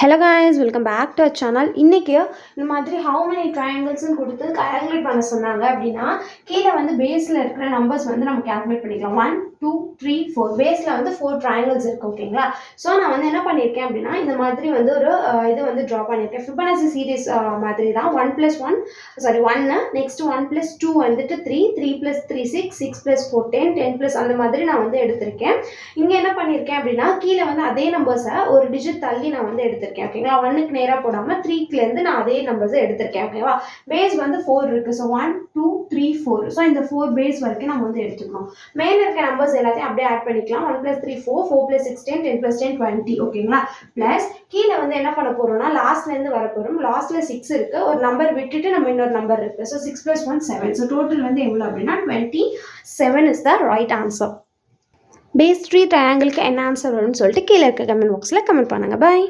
Hello guys, welcome back to our channel. இன்னைக்கு இந்த மாதிரி how many triangles னு கொடுத்து கால்குலேட் பண்ண சொன்னாங்க அப்படின்னா கீழே வந்து பேஸ்ல இருக்கிற நம்பர்ஸ் வந்து நம்ம கால்குலேட் பண்ணிக்கலாம். 1 2 3 4 பேஸ்ல வந்து 4 triangles இருக்கு. ஓகேங்களா? ஸோ நான் வந்து என்ன பண்ணியிருக்கேன் அப்படின்னா இந்த மாதிரி வந்து ஒரு இது வந்து ட்ரா பண்ணியிருக்கேன். ஃபிபனாச்சி சீரிஸ் மாதிரி தான் 1 + 1 நெக்ஸ்ட் 1 + 2 வந்துட்டு 3 3 + 3 6 6 + 4 10 10 + அந்த மாதிரி நான் வந்து எடுத்திருக்கேன். இங்கே என்ன பண்ணியிருக்கேன் அப்படின்னா கீழே வந்து அதே நம்பர்ஸை ஒரு டிஜிட் தள்ளி நான் வந்து எடுத்திருக்கேன். ஓகேங்களா? 1க்கு நேராக போடாமல் 3லேருந்து நான் அதே நம்பர்ஸை எடுத்திருக்கேன். ஓகேவா? பேஸ் வந்து 4 இருக்குது. ஸோ 1 2 3 4. ஸோ இந்த 4 பேஸ் வரைக்கும் நம்ம வந்து எடுத்துக்கணும். மேலே இருக்க நம்பர்ஸ் எல்லாத்தையும் அப்படியே ஆட் பண்ணிக்கலாம். 1 + 3 4 4 + 6 10 10 + 10 20. ஓகேங்களா? ப்ளஸ் கீழே வந்து என்ன பண்ண போகிறோம்னா லாஸ்ட்லேருந்து வர போகிறோம். லாஸ்ட்டில் 6 இருக்குது. ஒரு நம்பர் விட்டுட்டு நம்ம இன்னொரு நம்பர் இருக்குது. ஸோ 6 + 1 7. ஸோ டோட்டல் வந்து எவ்வளோ அப்படின்னா 27 is the right answer. Base 3 ட்ரையாங்கிளுக்கு என்ன ஆன்சர் வரும்னு சொல்லிட்டு கீழே இருக்க கமெண்ட் பாக்ஸில் கமெண்ட் பண்ணுங்கள். பாய்.